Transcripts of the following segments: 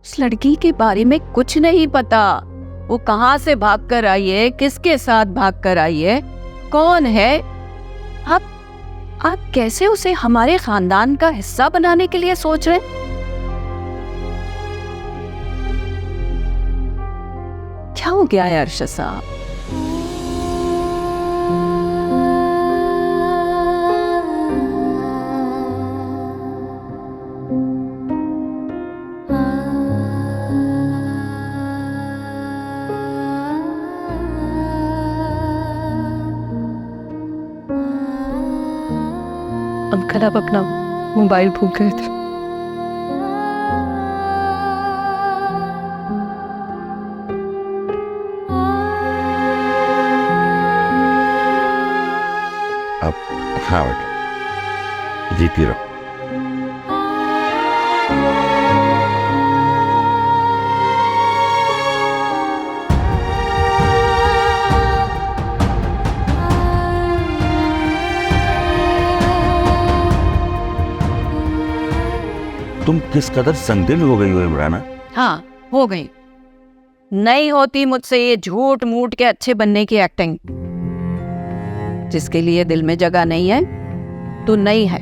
उस लड़की के बारे में कुछ नहीं पता। वो कहाँ से भागकर आई है, किसके साथ भागकर आई है, कौन है। आप कैसे उसे हमारे खानदान का हिस्सा बनाने के लिए सोच रहे हैं? क्या हो गया है अरशद साहब? अंकल आप अपना मोबाइल भूल गए थे। अब हाँ बेटा, जीती रहो। तुम किस कदर संदिल हो गई हो इमराना। हाँ, हो गई। नहीं होती मुझसे ये झूठ मूठ के अच्छे बनने की एक्टिंग। जिसके लिए दिल में जगह नहीं है तो नहीं है।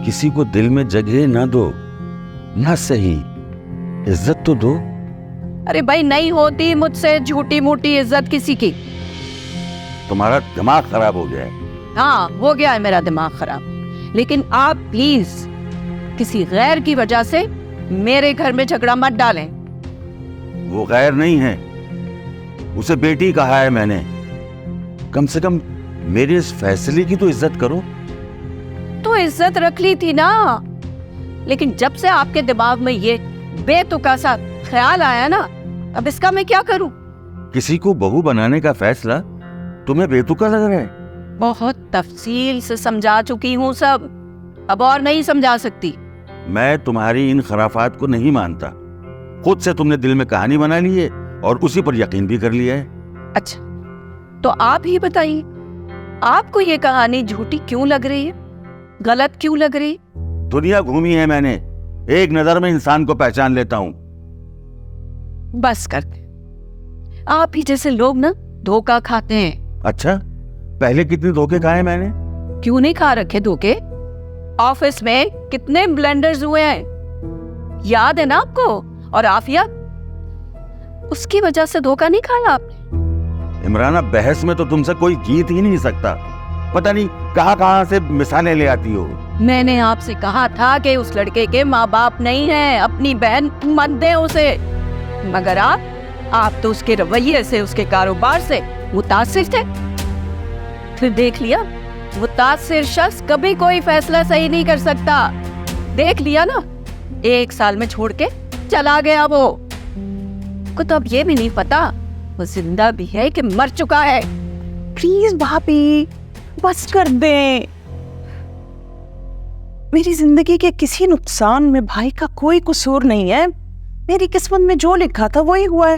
किसी को दिल में जगह ना दो, ना सही इज्जत तो दो। अरे भाई, नहीं होती मुझसे झूठी मूठी इज्जत किसी की। तुम्हारा दिमाग खराब हो गया है। हाँ, हो गया है मेरा दिमाग खराब। लेकिन आप प्लीज किसी गैर की वजह से मेरे घर में झगड़ा मत डालें। वो गैर नहीं है, उसे बेटी कहा है मैंने। कम से कम मेरे इस फैसले की तो इज्जत करो। तो इज्जत रख ली थी ना, लेकिन जब से आपके दिमाग में ये बेतुका सा ख्याल आया ना, अब इसका मैं क्या करूं? किसी को बहू बनाने का फैसला तुम्हें बेतुका लग रहा है? बहुत तफसील से समझा चुकी हूँ सब, अब और नहीं समझा सकती। मैं तुम्हारी इन खराफात को नहीं मानता। खुद से तुमने दिल में कहानी बना ली है और उसी पर यकीन भी कर लिया है। अच्छा, तो आप ही बताइए, आपको ये कहानी झूठी क्यों लग रही है, गलत क्यों लग रही है? दुनिया घूमी है मैंने, एक नजर में इंसान को पहचान लेता हूँ। बस करते, आप ही जैसे लोग ना धोखा खाते हैं। अच्छा, पहले कितने धोखे खाए मैंने? क्यों नहीं खा रखे धोखे? ऑफिस में कितने ब्लेंडर्स हुए हैं, याद है ना आपको? और आफिया, उसकी वजह से धोखा नहीं खाया आपने। इमराना, बहस में तो तुमसे कोई जीत ही नहीं सकता। पता नहीं कहां से मिसालें ले आती हो। मैंने आपसे कहा था कि उस लड़के के माँ बाप नहीं हैं, अपनी बहन मत दें उसे। मगर आप तो उसके रवैये से, उसके कारोबार से मुतासिर थे। फिर देख लिया, मुतासिर शख्स कभी कोई फैसला सही नहीं कर सकता। देख लिया ना, 1 साल में छोड़ के चला गया वो। को तो अब ये भी नहीं पता वो जिंदा भी है कि मर चुका है। प्लीज भाभी, बस कर दें। मेरी जिंदगी के किसी नुकसान में भाई का कोई कसूर नहीं है। मेरी किस्मत में जो लिखा था वही हुआ है।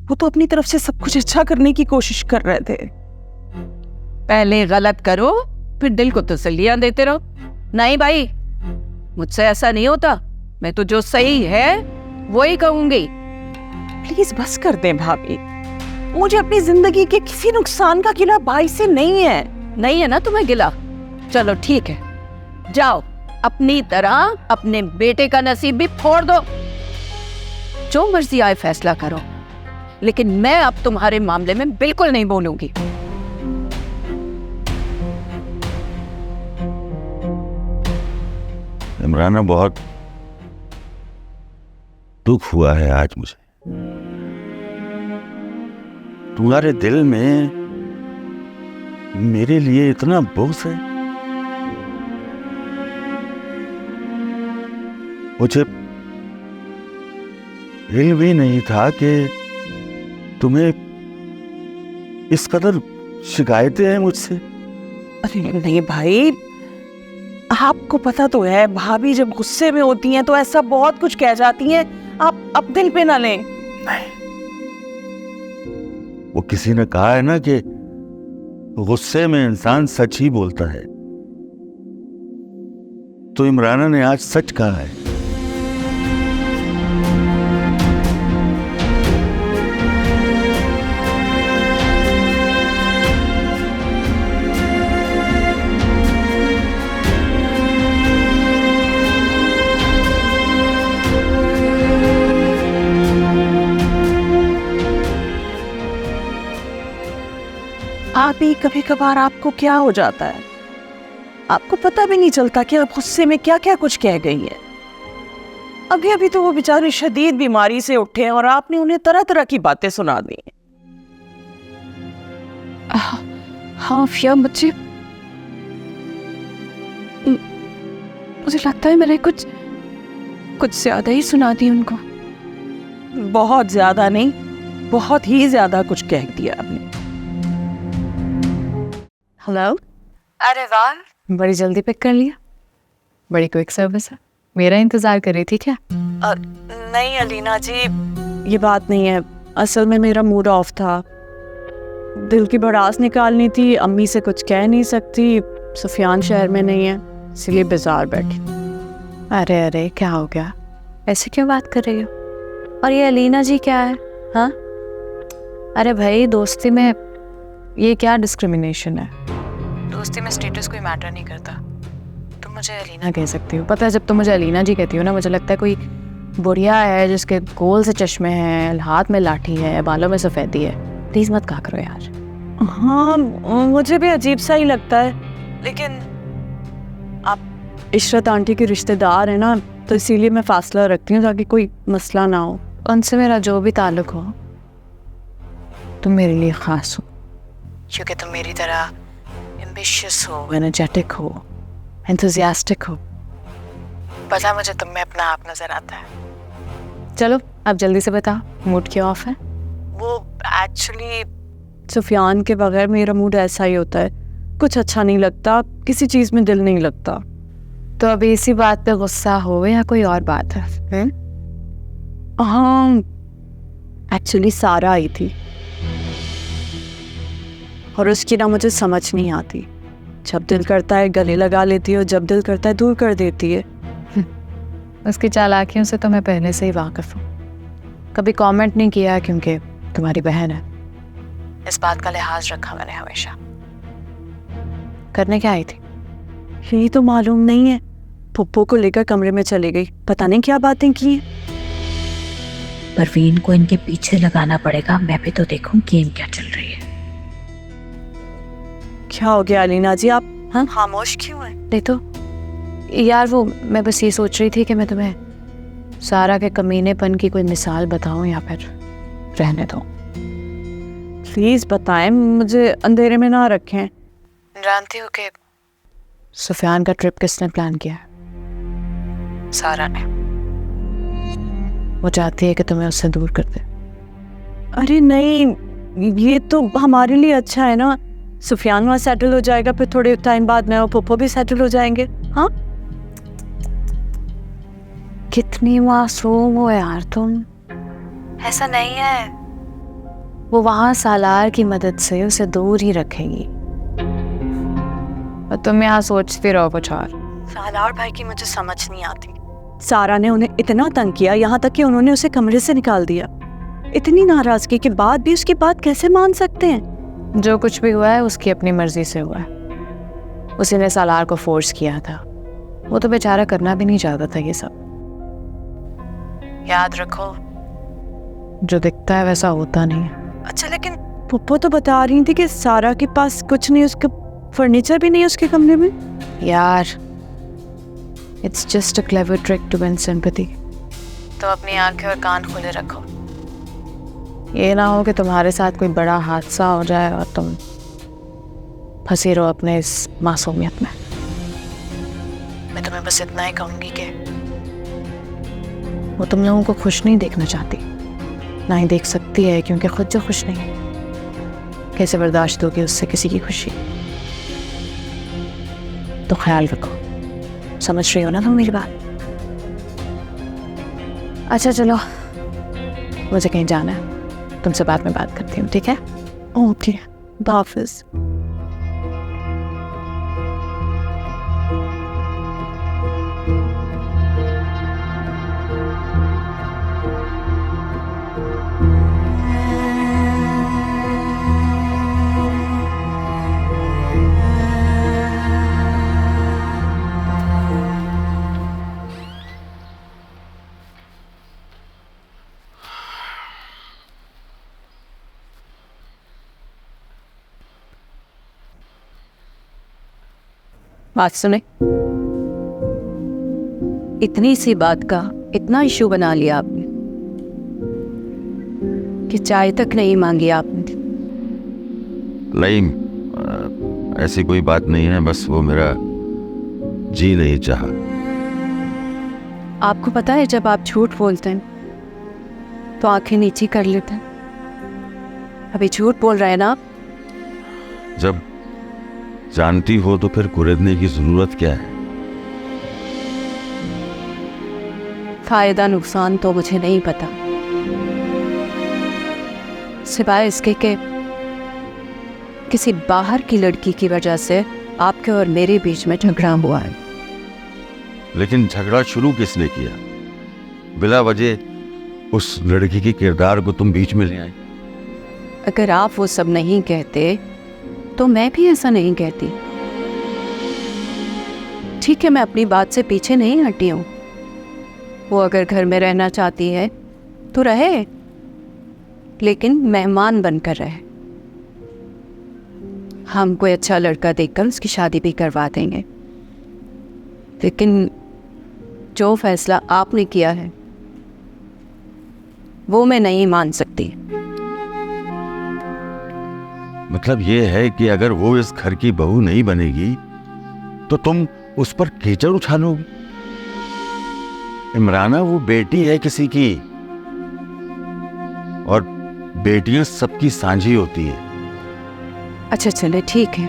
वो तो अपनी तरफ से सब कुछ अच्छा करने की कोशिश कर रहे थे। पहले गलत करो, फिर दिल को तसल्लियां देते रहो। नहीं भाई, मुझसे ऐसा नहीं होता। मैं तो जो सही है वही कहूंगी। प्लीज बस कर दें भाभी। मुझे अपनी जिंदगी के किसी नुकसान का गिला भाई से नहीं है। नहीं है ना तुम्हें गिला? चलो ठीक है, जाओ अपनी तरह अपने बेटे का नसीब भी फोड़ दो। जो मर्जी आए फैसला करो, लेकिन मैं अब तुम्हारे मामले में बिल्कुल नहीं बोलूंगी। इमराना, बहुत दुख हुआ है आज मुझे। तुम्हारे दिल में मेरे लिए इतना बुग़्ज़ है। मुझे इल्म भी नहीं था कि तुम्हें इस कदर शिकायतें हैं मुझसे। अरे नहीं भाई, आपको पता तो है भाभी जब गुस्से में होती हैं तो ऐसा बहुत कुछ कह जाती हैं। आप अब दिल पे ना लें। नहीं, वो किसी ने कहा है ना कि गुस्से में इंसान सच ही बोलता है। तो इमराना ने आज सच कहा है। आप ही कभी कभार आपको क्या हो जाता है, आपको पता भी नहीं चलता कि आप गुस्से में क्या क्या कुछ कह गई है। अभी अभी तो वो बेचारे शदीद बीमारी से उठे हैं और आपने उन्हें तरह तरह की बातें सुना दी। हाँ फिया, मुझे लगता है मैंने कुछ ज्यादा ही सुना दी उनको। बहुत ज्यादा नहीं, बहुत ही ज्यादा कुछ कह दिया आपने। हेलो। अरे वाह, बड़ी जल्दी पिक कर लिया, बड़ी क्विक सर्विस है। मेरा इंतजार कर रही थी क्या? नहीं अलीना जी, ये बात नहीं है। असल में मेरा मूड ऑफ था, दिल की भड़ास निकालनी थी। अम्मी से कुछ कह नहीं सकती, सुफियान शहर में नहीं है, इसलिए बाजार बैठी। अरे अरे क्या हो गया, ऐसे क्यों बात कर रही हो? और ये अलीना जी क्या है? हाँ, अरे भाई दोस्ती में ये क्या डिस्क्रिमिनेशन है? दोस्ती में स्टेटस कोई मैटर नहीं करता। तुम मुझे अलीना कह सकती हो। पता है, जब तुम मुझे अलीना जी कहती हो ना, मुझे लगता है कोई बुढ़िया है जिसके गोल से चश्मे हैं, हाथ में लाठी है, बालों में सफ़ेदी है। प्लीज़ मत कहा करो यार। हाँ, मुझे भी अजीब सा ही लगता है, लेकिन आप इशरत आंटी की रिश्तेदार है ना, तो इसीलिए मैं फासला रखती हूँ ताकि कोई मसला ना हो। उनसे मेरा जो भी ताल्लुक हो, तुम मेरे लिए ख़ास हो, क्योंकि तुम मेरी तरह एम्बिशियस हो, एनर्जेटिक हो, एंथुजियास्टिक हो। पता मुझे तुम में अपना आप नज़र आता है। चलो अब जल्दी से बताओ, मूड क्यों ऑफ है? वो एक्चुअली सुफियान के बगैर मेरा मूड ऐसा ही होता है, कुछ अच्छा नहीं लगता, किसी चीज़ में दिल नहीं लगता। तो अभी इसी बात पे गुस्सा हो या कोई और बात है? हाँ, एक्चुअली सारा आई थी और उसकी ना मुझे समझ नहीं आती। जब दिल करता है गले लगा लेती है और जब दिल करता है दूर कर देती है। उसकी चालाकियों से तो मैं पहले से ही वाकिफ़ हूँ। कभी कमेंट नहीं किया क्योंकि तुम्हारी बहन है, इस बात का लिहाज रखा मैंने हमेशा। करने क्या आई थी? यही तो मालूम नहीं है, पुप्पो को लेकर कमरे में चली गई, पता नहीं क्या बातें की। परवीन को इनके पीछे लगाना पड़ेगा, मैं भी तो देखूं गेम क्या चल रही है। क्या हो गया अलीना जी, आप खामोश क्यों हैं? नहीं तो यार, वो मैं बस ये सोच रही थी कि मैं तुम्हें सारा के कमीनेपन की कोई मिसाल बताऊं या फिर रहने दो। प्लीज बताएं, मुझे अंधेरे में ना रखें। जानती हो कि सुफियान का ट्रिप किसने प्लान किया है? सारा ने। वो चाहती है कि तुम्हें उससे दूर कर दे। अरे नहीं, ये तो हमारे लिए अच्छा है ना, सुफियान वहाँ सेटल हो जाएगा, फिर थोड़े टाइम बाद मैं और पुप्पो भी सेटल हो जाएंगे। हाँ, कितनी मासूम हो यार तुम। ऐसा नहीं है, वो वहां सालार की मदद से उसे दूर ही रखेगी और तुम यहाँ सोचती रहो कुछ और। सालार भाई की मुझे समझ नहीं आती। सारा ने उन्हें इतना तंग किया, यहाँ तक कि उन्होंने उसे कमरे से निकाल दिया। इतनी नाराजगी के बाद भी उसकी बात कैसे मान सकते हैं? जो कुछ भी हुआ है उसकी अपनी मर्जी से हुआ है। उसी ने सालार को फोर्स किया था, वो तो बेचारा करना भी नहीं चाहता था ये सब। याद रखो, जो दिखता है वैसा होता नहीं है। अच्छा, लेकिन पुप्पो तो बता रही थी कि सारा के पास कुछ नहीं, उसका फर्नीचर भी नहीं है उसके कमरे में। यार, it's just a clever trick to win sympathy. तो अपनी आंखें और कान खुले रखो, ये ना हो कि तुम्हारे साथ कोई बड़ा हादसा हो जाए और तुम फंसी रहो अपने इस मासूमियत में। मैं तुम्हें बस इतना ही कहूंगी कि वो तुम लोगों को खुश नहीं देखना चाहती, ना ही देख सकती है, क्योंकि खुद जो खुश नहीं है कैसे बर्दाश्त होगी उससे किसी की खुशी। तो ख्याल रखो, समझ रही हो ना तुम मेरी बात? अच्छा चलो, मुझे कहीं जाना है, तुमसे बाद में बात करती हूँ, ठीक है? ओके, हाफिज। बात सुने, इतनी सी बात का इतना इशू बना लिया आपने कि चाय तक नहीं मांगी आपने। नहीं, ऐसी कोई बात नहीं है, बस वो मेरा जी नहीं चाहा। आपको पता है जब आप झूठ बोलते हैं तो आंखें नीची कर लेते हैं। अभी झूठ बोल रहे हैं ना आप। जब जानती हो तो फिर कुरेदने की जरूरत क्या है? फायदा नुकसान तो मुझे नहीं पता, सिवाय इसके कि किसी बाहर की लड़की की वजह से आपके और मेरे बीच में झगड़ा हुआ है। लेकिन झगड़ा शुरू किसने किया? बिला वजह उस लड़की के किरदार को तुम बीच में ले आई। अगर आप वो सब नहीं कहते तो मैं भी ऐसा नहीं कहती। ठीक है, मैं अपनी बात से पीछे नहीं हटी हूँ। वो अगर घर में रहना चाहती है तो रहे, लेकिन मेहमान बनकर रहे। हम कोई अच्छा लड़का देखकर उसकी शादी भी करवा देंगे, लेकिन जो फैसला आपने किया है वो मैं नहीं मान सकती। मतलब ये है कि अगर वो इस घर की बहू नहीं बनेगी तो तुम उस पर कीचड़ उछालोगी? इमराना वो बेटी है किसी की, और बेटियां सबकी सांझी होती है। अच्छा चले ठीक है,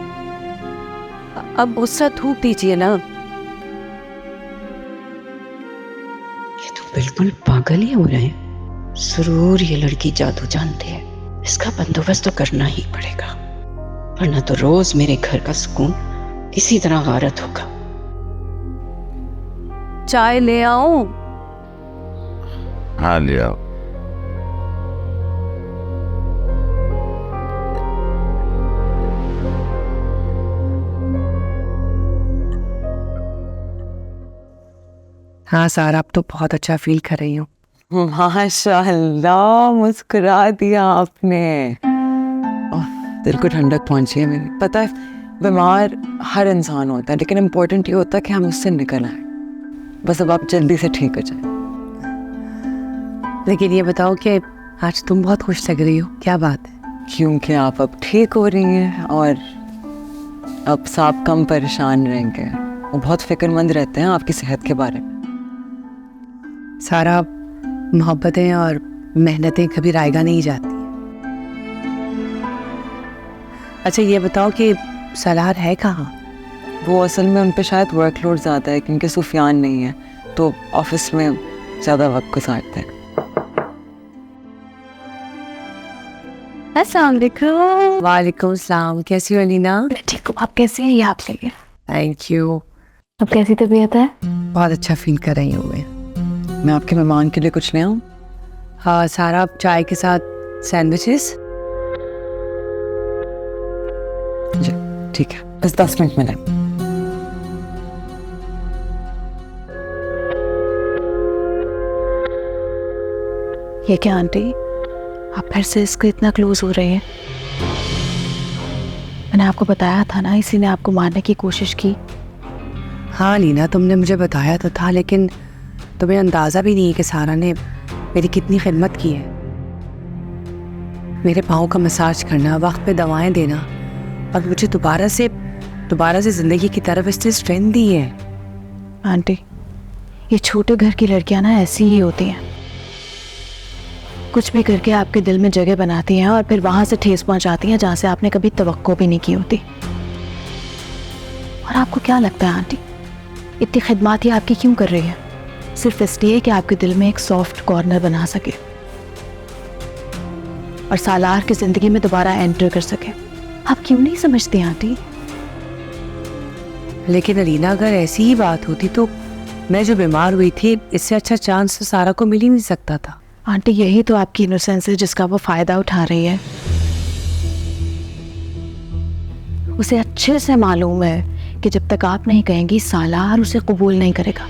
अब गुस्सा थूक दीजिए ना। ये तो बिल्कुल पागल ही हो रहे हैं। जरूर ये लड़की जादू जानती है, इसका बंदोबस्त तो करना ही पड़ेगा, वरना तो रोज मेरे घर का सुकून इसी तरह गारत होगा। चाय ले आऊं? हाँ ले आओ। हाँ सारा, अब तो बहुत अच्छा फील कर रही हूँ। माशाल्लाह, मुस्कुरा दिया आपने। ओह, दिल को ठंडक पहुंची है मेरी। पता है, बीमार हर इंसान होता है, लेकिन इम्पोर्टेंट ये होता है कि हम उससे निकल आए। बस अब आप जल्दी से ठीक हो जाए। लेकिन ये बताओ कि आज तुम बहुत खुश लग रही हो, क्या बात है? क्योंकि आप अब ठीक हो रही हैं और अब साहब कम परेशान रहेंगे। वो बहुत फिक्रमंद रहते हैं आपकी सेहत के बारे में। सारा, मोहब्बतें और मेहनतें कभी रायगा नहीं जाती। अच्छा ये बताओ कि सलार है कहाँ? वो असल में उन पे शायद वर्कलोड ज़्यादा है, क्योंकि सुफियान नहीं है तो ऑफिस में ज़्यादा वक्त गुजारते हैं। अस्सलाम वालेकुम। वालेकुम सलाम, कैसी हो अलीना? ठीक हूँ, आप कैसे हैं? ये आप चाहिए। Thank you. अब कैसी तबीयत है? बहुत अच्छा फील कर रही हूँ मैं आपके मेहमान के लिए कुछ ले आऊँ? हाँ सारा, आप चाय के साथ सैंडविचेस? जी ठीक है, बस 10 मिनट में लें। ये क्या आंटी, आप फिर से इसको इतना क्लोज हो रहे हैं? मैंने आपको बताया था ना, इसी ने आपको मारने की कोशिश की। हाँ लीना, तुमने मुझे बताया तो था, लेकिन तुम्हें अंदाज़ा भी नहीं है कि सारा ने मेरी कितनी खिदमत की है। मेरे पाँव का मसाज करना, वक्त पे दवाएं देना, और मुझे दोबारा से ज़िंदगी की तरफ इससे स्ट्रेंथ दी है। आंटी, ये छोटे घर की लड़कियां ना ऐसी ही होती हैं, कुछ भी करके आपके दिल में जगह बनाती हैं और फिर वहां से ठेस पहुंचाती हैं जहां से आपने कभी तवक्को भी नहीं की होती। और आपको क्या लगता है आंटी, इतनी खिदमत ही आपकी क्यों कर रही है? सिर्फ इसलिए कि आपके दिल में एक सॉफ्ट कॉर्नर बना सके और सालार की जिंदगी में दोबारा एंटर कर सके। आप क्यों नहीं समझती आंटी? लेकिन अलीना, अगर ऐसी ही बात होती तो मैं जो बीमार हुई थी, इससे अच्छा चांस तो सारा को मिल ही नहीं सकता था। आंटी, यही तो आपकी इनोसेंस है जिसका वो फायदा उठा रही है। उसे अच्छे से मालूम है कि जब तक आप नहीं कहेंगी सालार उसे कबूल नहीं करेगा।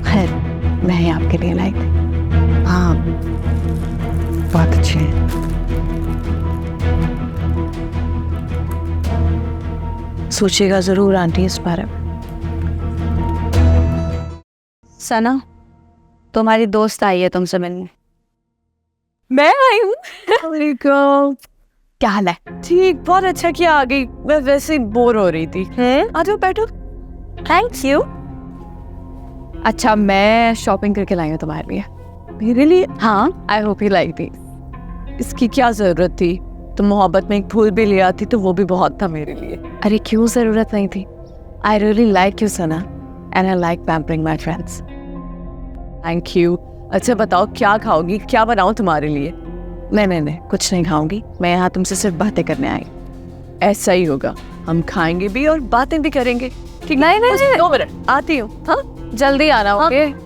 खैर, बहुत अच्छे हैं। सोचिएगा जरूर आंटी इस बारे में। सना, तुम्हारी दोस्त आई है तुमसे मिलने। मैं आई हूँ। क्या हाल है? ठीक, बहुत अच्छा किया आ गई। मैं वैसे ही बोर हो रही थी। आ जाओ बैठो। Thank you. अच्छा, मैं शॉपिंग करके लाई हूँ तुम्हारे लिए। मेरे लिए? हाँ, I hope you like the. इसकी क्या जरूरत थी? तुम मोहब्बत में एक फूल भी ले आती तो वो भी बहुत था मेरे लिए। अरे क्यों जरूरत नहीं थी? I really like you Sana, and I like pampering my friends. Thank you. अच्छा बताओ क्या खाओगी, क्या बनाऊं तुम्हारे लिए? नहीं, कुछ नहीं खाऊंगी। मैं यहाँ तुमसे सिर्फ बातें करने आई। ऐसा ही होगा, हम खाएंगे भी और बातें भी करेंगे। ठीक? नहीं, बस 2 मिनट, आती हूँ। हाँ, जल्दी आना। हाँ। ओके।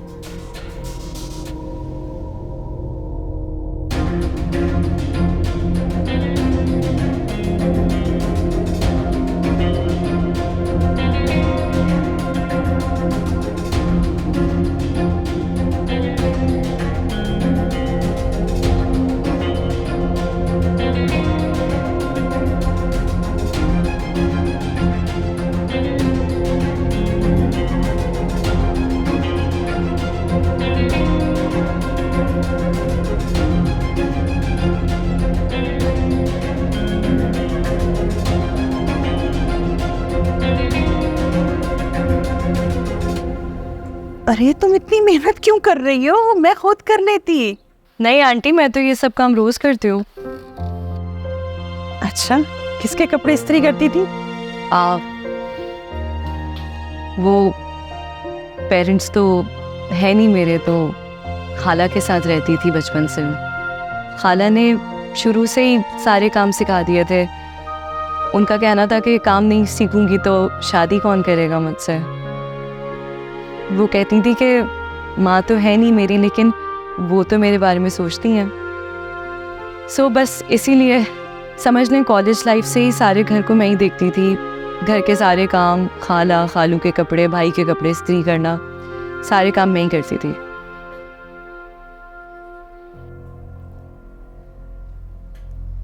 अरे तुम इतनी मेहनत क्यों कर रही हो? मैं खुद कर लेती। नहीं आंटी, मैं तो ये सब काम रोज करती हूँ। अच्छा, किसके कपड़े इस्त्री करती थी? वो पेरेंट्स तो है नहीं मेरे, तो खाला के साथ रहती थी बचपन से। खाला ने शुरू से ही सारे काम सिखा दिए थे। उनका कहना था कि काम नहीं सीखूंगी तो शादी कौन करेगा मुझसे। वो कहती थी कि माँ तो है नहीं मेरी, लेकिन वो तो मेरे बारे में सोचती हैं। सो बस इसीलिए समझ लें कॉलेज लाइफ से ही सारे घर को मैं ही देखती थी। घर के सारे काम, खाला खालू के कपड़े, भाई के कपड़े इस्त्री करना, सारे काम मैं ही करती थी।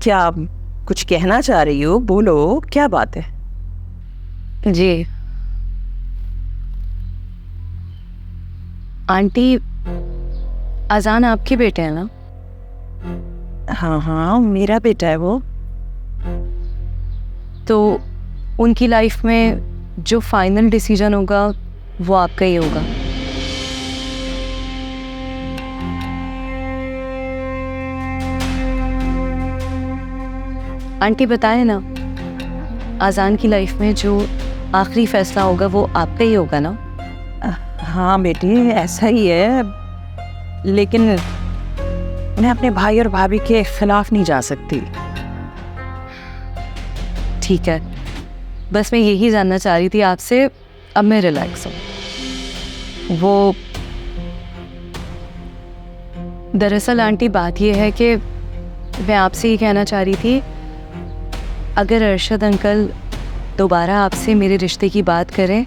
क्या कुछ कहना चाह रही हो? बोलो, क्या बात है? जी आंटी, अजान आपके बेटे हैं ना? हाँ हाँ, मेरा बेटा है वो। तो उनकी लाइफ में जो फाइनल डिसीजन होगा वो आपका ही होगा। आंटी बताएं ना, अजान की लाइफ में जो आखिरी फैसला होगा वो आपका ही होगा ना? हाँ बेटी, ऐसा ही है, लेकिन मैं अपने भाई और भाभी के खिलाफ नहीं जा सकती। ठीक है, बस मैं यही जानना चाह रही थी आपसे। अब मैं रिलैक्स हूँ। वो दरअसल आंटी बात ये है कि मैं आपसे ये कहना चाह रही थी, अगर अरशद अंकल दोबारा आपसे मेरे रिश्ते की बात करें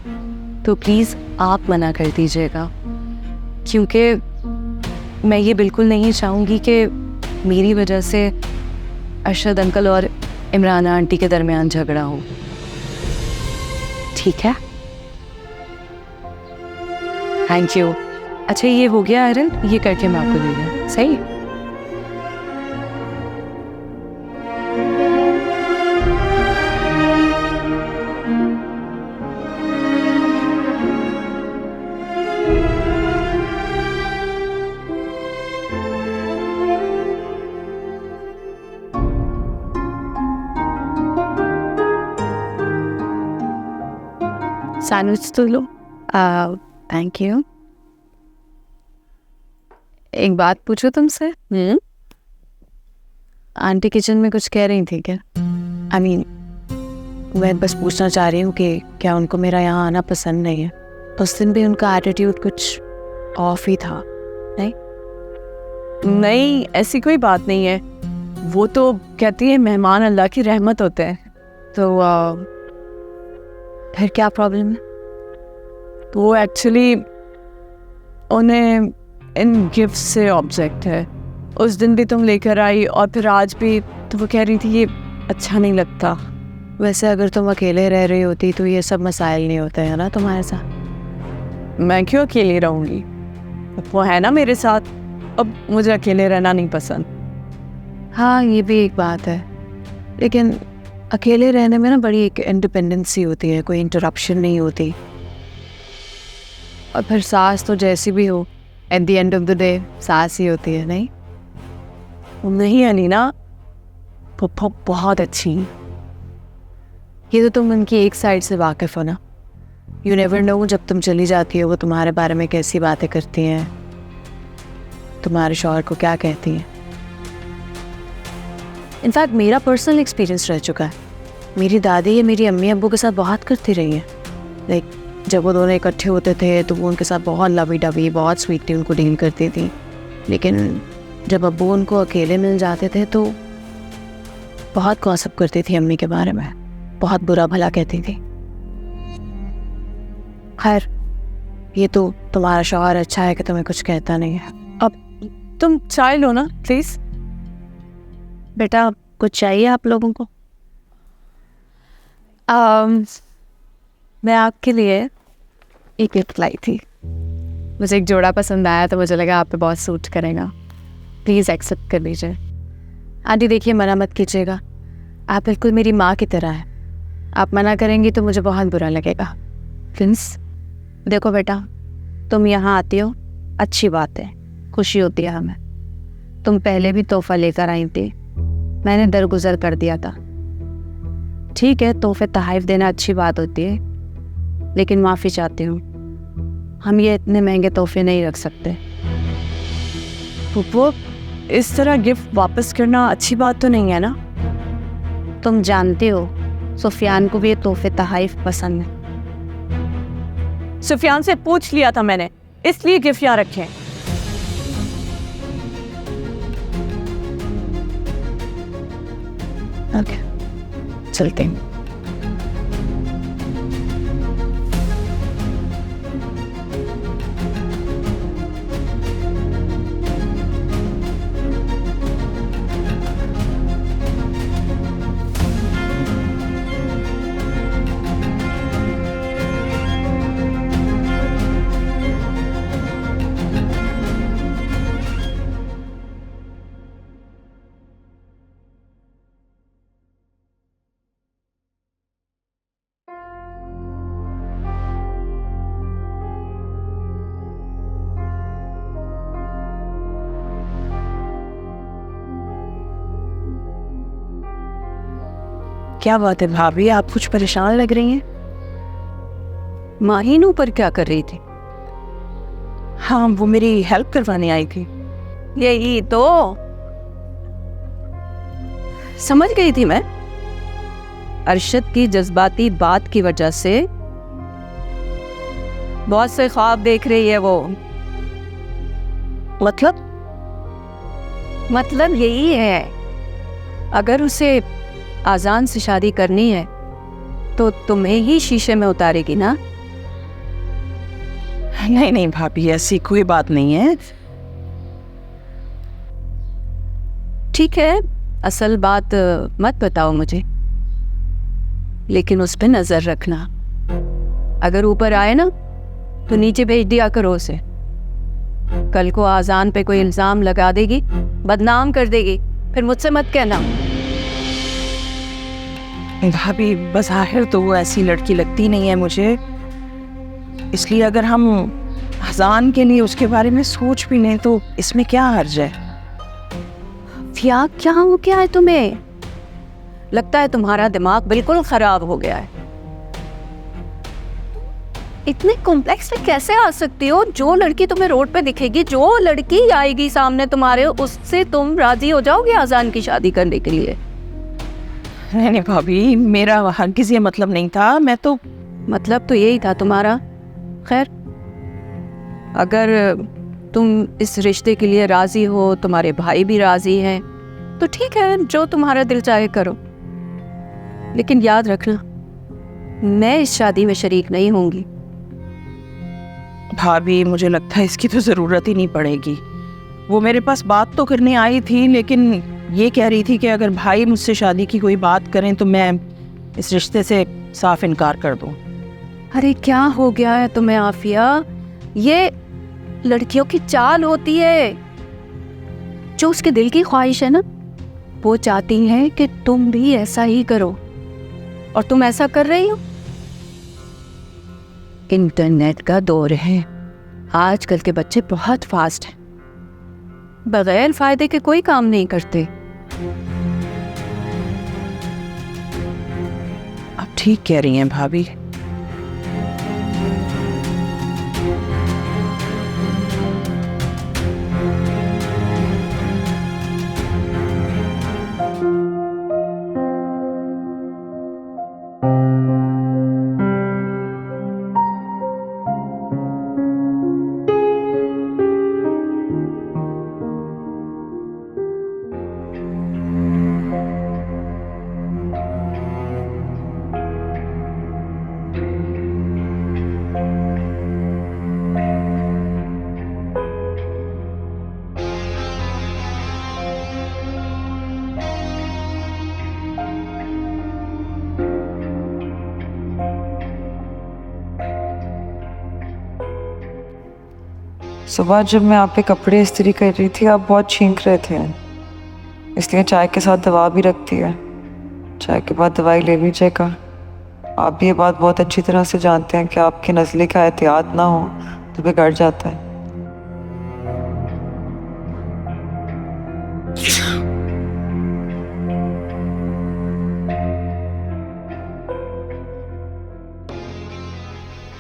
तो प्लीज़ आप मना कर दीजिएगा, क्योंकि मैं ये बिल्कुल नहीं चाहूँगी कि मेरी वजह से अरशद अंकल और इमरान आंटी के दरमियान झगड़ा हो। ठीक है? Thank you. अच्छा ये हो गया आयरन, ये करके मैं आपको दे दिया। सही? सैंडविच तो लो। Thank you. एक बात पूछो तुमसे? आंटी किचन में कुछ कह रही थी क्या? आई मीन, मैं बस पूछना चाह रही हूँ कि क्या उनको मेरा यहाँ आना पसंद नहीं है? उस दिन भी उनका एटीट्यूड कुछ ऑफ ही था। नहीं नहीं, ऐसी कोई बात नहीं है। वो तो कहती है मेहमान अल्लाह की रहमत होते हैं। तो फिर क्या प्रॉब्लम है? तो एक्चुअली उन्हें इन गिफ्ट से ऑब्जेक्ट है, उस दिन भी तुम लेकर आई और फिर आज भी, तो वो कह रही थी ये अच्छा नहीं लगता। वैसे अगर तुम अकेले रह रही होती तो ये सब मसाइल नहीं होते हैं ना तुम्हारे साथ। मैं क्यों अकेली रहूंगी, वो है ना मेरे साथ। अब मुझे अकेले रहना नहीं पसंद। हाँ ये भी एक बात है, लेकिन अकेले रहने में ना बड़ी एक इंडिपेंडेंसी होती है, कोई इंटरप्शन नहीं होती। और फिर सास तो जैसी भी हो, at the end of the day सास ही होती है, नहीं? नहीं अनीना, वो बहुत अच्छी। ये तो तुम उनकी एक साइड से वाकिफ़ हो ना। यू नेवर नो जब तुम चली जाती हो वो तुम्हारे बारे में कैसी बातें करती हैं, तुम्हारे शौहर को क्या कहती हैं। इनफैक्ट मेरा पर्सनल एक्सपीरियंस रह चुका है। मेरी दादी या मेरी अम्मी अब्बू के साथ बहुत करती रही हैं। लाइक जब वो दोनों इकट्ठे होते थे तो वो उनके साथ बहुत लवी डवी, बहुत स्वीटली उनको डील करती थी। लेकिन जब अब्बू उनको अकेले मिल जाते थे तो बहुत गॉसिप करती थी अम्मी के बारे में, बहुत बुरा भला कहती थी। खैर ये तो तुम्हारा शौहर अच्छा है कि तुम्हें कुछ कहता नहीं है। अब तुम चाय लो ना प्लीज। बेटा कुछ चाहिए आप लोगों को? मैं आपके लिए एक गिफ्ट लाई थी, मुझे एक जोड़ा पसंद आया तो मुझे लगा आप पे बहुत सूट करेगा। प्लीज़ एक्सेप्ट कर लीजिए। आंटी देखिए मना मत कीजिएगा, आप बिल्कुल मेरी माँ की तरह हैं। आप मना करेंगी तो मुझे बहुत बुरा लगेगा। प्लीज़। देखो बेटा, तुम यहाँ आती हो, अच्छी बात है, खुशी होती है हमें। तुम पहले भी तोहफा लेकर आई थी, मैंने दरगुजर कर दिया था। ठीक है, तोहफे तोहफ़ देना अच्छी बात होती है, लेकिन माफ़ी चाहती हूँ, हम ये इतने महंगे तोहफे नहीं रख सकते। वो इस तरह गिफ्ट वापस करना अच्छी बात तो नहीं है ना? तुम जानते हो सुफियान को भी ये तोहफे तोहफ़ पसंद है। सुफियान से पूछ लिया था मैंने, इसलिए गिफ्ट यहाँ रखे हैं। ओके, चलते हैं। क्या बात है भाभी, आप कुछ परेशान लग रही हैं? माहीन ऊपर क्या कर रही थी? हाँ, वो मेरी हेल्प करवाने आई थी। यही तो समझ गई थी मैं। अरशद की जज्बाती बात की वजह से बहुत से ख्वाब देख रही है वो। मतलब यही है, अगर उसे आजान से शादी करनी है तो तुम्हें ही शीशे में उतारेगी ना? नहीं नहीं भाभी, ऐसी कोई बात नहीं है। ठीक है, असल बात मत बताओ मुझे, लेकिन उस पे नजर रखना। अगर ऊपर आए ना तो नीचे भेज दिया करो उसे। कल को आजान पे कोई इल्जाम लगा देगी, बदनाम कर देगी, फिर मुझसे मत कहना। भाभी बज़ाहिर तो वो ऐसी लड़की लगती नहीं है मुझे, इसलिए अगर हम अजान के लिए उसके बारे में सोच भी लें तो इसमें क्या हर्ज है? क्या हो गया है तुम्हें? लगता है तुम्हारा दिमाग बिल्कुल खराब हो गया है। इतने कॉम्प्लेक्स में कैसे आ सकती हो? जो लड़की तुम्हें रोड पे दिखेगी, जो लड़की आएगी सामने तुम्हारे, उससे तुम राजी हो जाओगे आजान की शादी करने के लिए? नहीं भाभी, मेरा हरगिज़ ये मतलब नहीं था। मैं तो मतलब तो यही था तुम्हारा। खैर, अगर तुम इस रिश्ते के लिए राजी हो, तुम्हारे भाई भी राजी हैं, तो ठीक है, जो तुम्हारा दिल चाहे करो। लेकिन याद रखना, मैं इस शादी में शरीक नहीं होंगी। भाभी मुझे लगता है इसकी तो ज़रूरत ही नहीं पड़ेगी। वो मेरे पास बात तो करने आई थी, लेकिन ये कह रही थी कि अगर भाई मुझसे शादी की कोई बात करें तो मैं इस रिश्ते से साफ इनकार कर दूं। अरे क्या हो गया है तुम्हें आफिया? ये लड़कियों की चाल होती है। जो उसके दिल की ख्वाहिश है ना, वो चाहती है कि तुम भी ऐसा ही करो, और तुम ऐसा कर रही हो। इंटरनेट का दौर है, आजकल के बच्चे बहुत फास्ट हैं, बगैर फायदे के कोई काम नहीं करते। आप ठीक कह रही हैं भाभी। सुबह जब मैं आप पे कपड़े इस्त्री कर रही थी, आप बहुत छींक रहे थे, इसलिए चाय के साथ दवा भी रखती है। चाय के बाद दवाई ले लीजिएगा। आप भी ये बात बहुत अच्छी तरह से जानते हैं कि आपके नज़ले का एहतियात ना हो तो बिगड़ जाता है।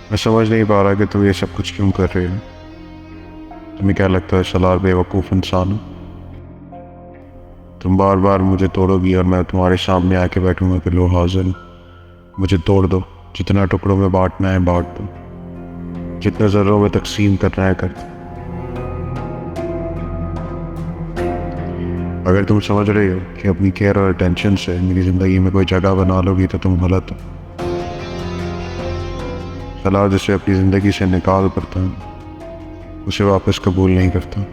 मैं समझ नहीं पा रहा कि तुम ये सब कुछ क्यों कर रहे हो। तुम्हें क्या लगता है सलार बेवकूफ़ इंसान हो? तुम बार बार मुझे तोड़ोगी और मैं तुम्हारे सामने आके बैठूंगा कि लो हाजिर हूं। मुझे तोड़ दो, जितना टुकड़ों में बांटना है बांट दो, जितने ज़र्रों में तकसीम करना है कर दो। अगर तुम समझ रही हो कि अपनी केयर और अटेंशन से मेरी ज़िंदगी में कोई जगह बना लोगी तो तुम गलत हो। सलार जिसे अपनी ज़िंदगी से निकाल करता हूँ, उसे वापस कबूल नहीं करता।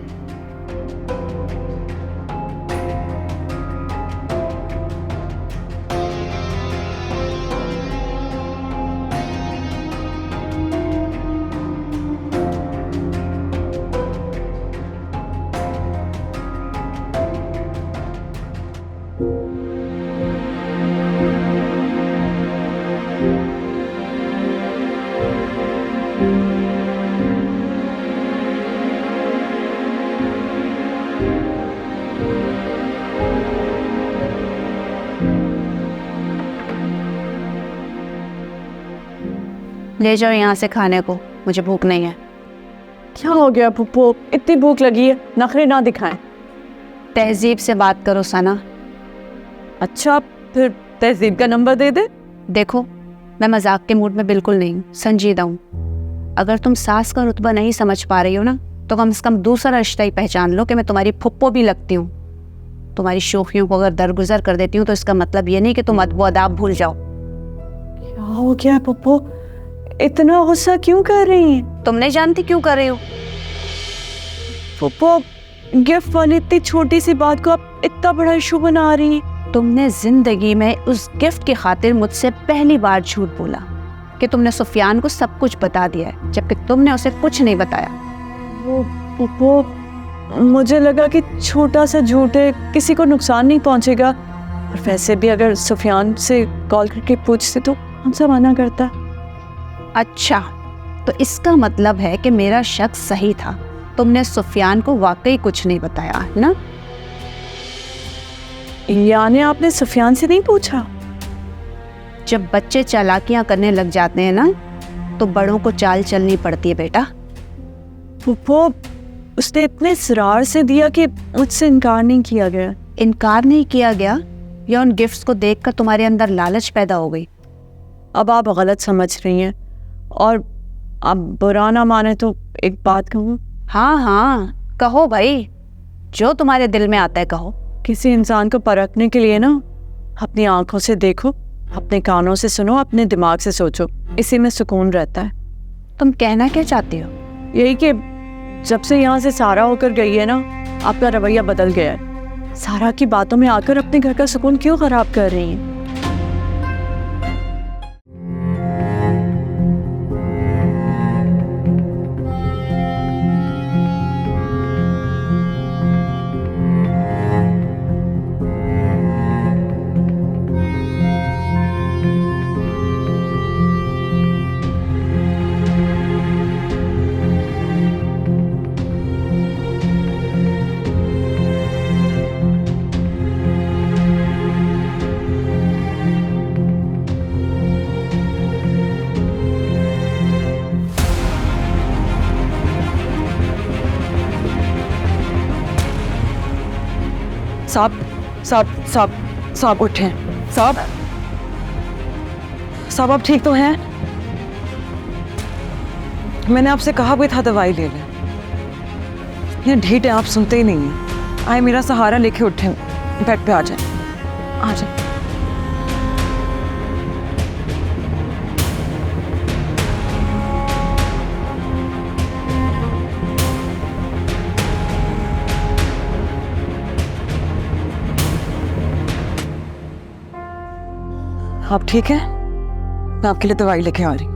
ले जाओ यहाँ से खाने को, मुझे भूख नहीं है। क्या हो गया पुप्पो, इतनी भूख लगी है? नखरे ना दिखाएं। तहजीब से बात करो सना। अच्छा, फिर तहजीब का नंबर दे दे। देखो, मैं मजाक के मूड में बिल्कुल नहीं हूँ, संजीदा हूँ। अगर तुम सास का रुतबा नहीं समझ पा रही हो ना, तो कम से कम दूसरा रिश्ता ही पहचान लो कि मैं तुम्हारी फुप्पो भी लगती हूँ। तुम्हारी शोखियों को अगर दरगुजर कर देती हूँ तो इसका मतलब ये नहीं कि तुम अदब अदाब भूल जाओ। क्या हो गया पुप्पो, इतना गुस्सा क्यों कर रही हैं? तुम नहीं जानती क्यों कर रही हो। पुप्पो, गिफ्ट वाली इतनी छोटी सी बात को आप इतना बड़ा इशू बना रही हैं। तुमने जिंदगी में उस गिफ्ट की खातिर मुझसे पहली बार झूठ बोला कि तुमने सुफियान को सब कुछ बता दिया है, जबकि तुमने उसे कुछ नहीं बताया। वो पुप्पो, मुझे लगा कि छोटा सा झूठ है, किसी को नुकसान नहीं पहुंचेगा। और वैसे भी अगर सुफियान से कॉल करके पूछते तो हमसे मना करता। अच्छा, तो इसका मतलब है कि मेरा शक सही था, तुमने सुफियान को वाकई कुछ नहीं बताया ना? यानी आपने सुफियान से नहीं पूछा? जब बच्चे चालाकियां करने लग जाते हैं ना, तो बड़ों को चाल चलनी पड़ती है बेटा। पुप्पो, उसने इतने इसरार से दिया कि मुझसे इनकार नहीं किया गया। इनकार नहीं किया गया, या उन गिफ्ट्स को देखकर तुम्हारे अंदर लालच पैदा हो गई? अब आप गलत समझ रही हैं, और आप बुरा ना माने तो एक बात कहूँ। हाँ हाँ कहो भाई, जो तुम्हारे दिल में आता है कहो। किसी इंसान को परखने के लिए ना, अपनी आंखों से देखो, अपने कानों से सुनो, अपने दिमाग से सोचो, इसी में सुकून रहता है। तुम कहना क्या चाहती हो? यही कि जब से यहाँ से सारा होकर गई है ना, आपका रवैया बदल गया है। सारा की बातों में आकर अपने घर का सुकून क्यों खराब कर रही हैं? साहब उठे। साहब आप ठीक तो हैं? मैंने आपसे कहा भी था दवाई ले लें। ये ढीठ है, आप सुनते ही नहीं हैं। आए मेरा सहारा लेके उठे, बेड पे आ जाए, आ जाए। आप ठीक हैं? मैं आपके लिए दवाई लेके आ रही हूँ।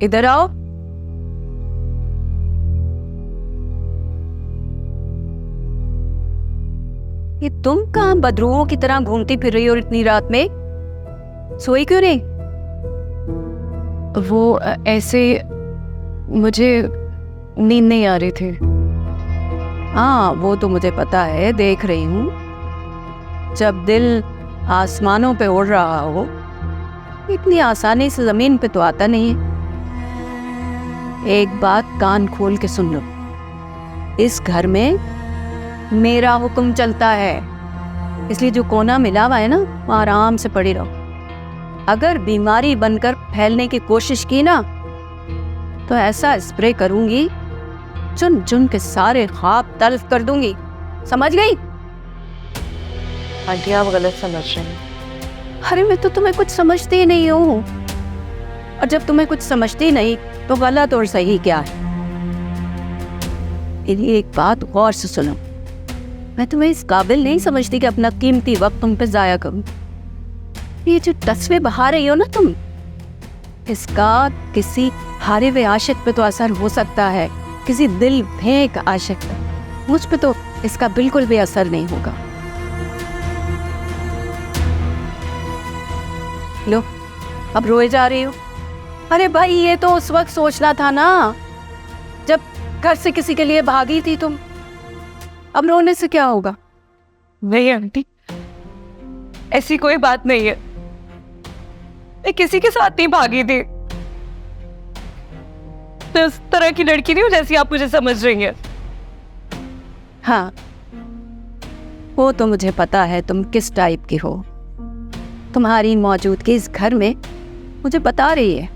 इधर आओ। ये तुम कहाँ बदरुओं की तरह घूमती फिर रही हो इतनी रात में? सोई क्यों नहीं? वो ऐसे मुझे नींद नहीं आ रही थी। हाँ, वो तो मुझे पता है, देख रही हूँ। जब दिल आसमानों पे उड़ रहा हो, इतनी आसानी से जमीन पे तो आता नहीं है। एक बात कान खोल के सुन लो, इस घर में मेरा हुक्म चलता है, इसलिए जो कोना मिला हुआ है ना, वहाँ आराम से पड़ी रहो। अगर बीमारी बनकर फैलने की कोशिश की ना, तो ऐसा स्प्रे करूंगी, चुन चुन के सारे ख्वाब तल्फ कर दूंगी। समझ गई? आंटी आप गलत समझ रही हैं। अरे मैं तो तुम्हें कुछ समझती ही नहीं हूँ, और जब तुम्हें कुछ समझती नहीं तो गलत और सही क्या है? एक बात गौर से सुनो, मैं तुम्हें इस काबिल नहीं समझती कि अपना कीमती वक्त तुम पे जाया करूं। ये जो तस्वीर बहा रही हो ना तुम, इसका किसी हारे हुए आशिक पे तो असर हो सकता है, किसी दिल फेंक आशिक पे। मुझ पे तो इसका बिल्कुल भी असर नहीं होगा। लो, अब रोए जा रही हो। अरे भाई, ये तो उस वक्त सोचना था ना, जब घर से किसी के लिए भागी थी तुम। अब रोने से क्या होगा? नहीं आंटी, ऐसी कोई बात नहीं है। मैं किसी के साथ नहीं भागी थी। मैं उस तरह की लड़की नहीं हूँ जैसी आप मुझे समझ रही हैं। हाँ, वो तो मुझे पता है तुम किस टाइप की हो। तुम्हारी मौजूदगी इस घर में मुझे बता रही है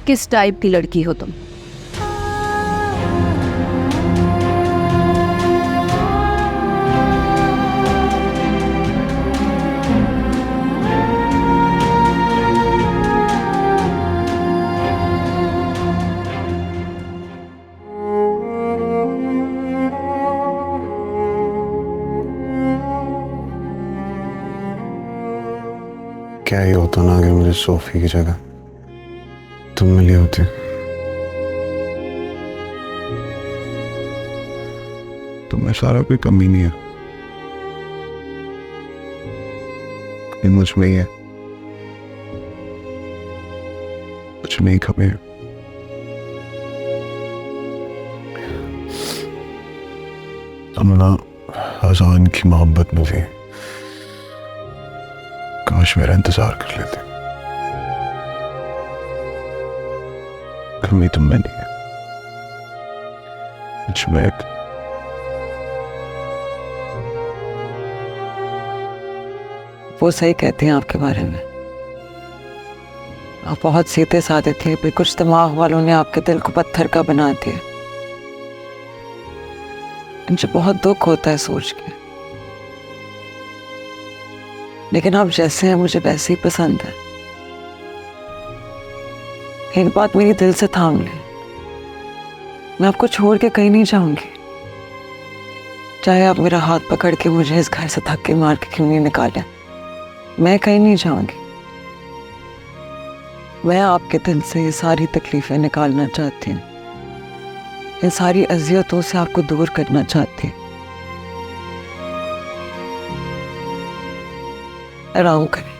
किस टाइप की लड़की हो तुम। क्या ही होता ना अगर मुझे सोफी की जगह तुम मिली होती। तुम्हें सारा कोई कमी नहीं है, ये मुझ में ही है। कुछ नहीं कमी है। तुम ना अजान की मोहब्बत में थी, काश मेरा इंतजार कर लेते। कमी तुम में नहीं है, मुझ में एक वो सही कहते हैं आपके बारे में। आप बहुत सीधे साधे थे, पर कुछ दिमाग वालों ने आपके दिल को पत्थर का बना दिया। मुझे बहुत दुख होता है सोच के, लेकिन आप जैसे हैं मुझे वैसे ही पसंद है। एक बात मेरी दिल से थाम ले, मैं आपको छोड़ के कहीं नहीं जाऊंगी, चाहे आप मेरा हाथ पकड़ के मुझे इस घर से धक्के मार के क्यों नहीं निकालें, मैं कहीं नहीं जाऊंगी। मैं आपके दिल से ये सारी तकलीफें निकालना चाहती हूँ, इन सारी अजियतों से आपको दूर करना चाहती हूँ। आराम करें,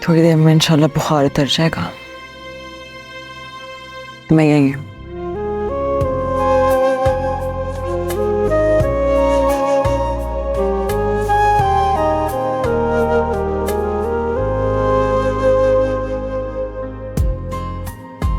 थोड़ी देर में इंशाल्लाह बुखार उतर जाएगा। मैं यही हूँ।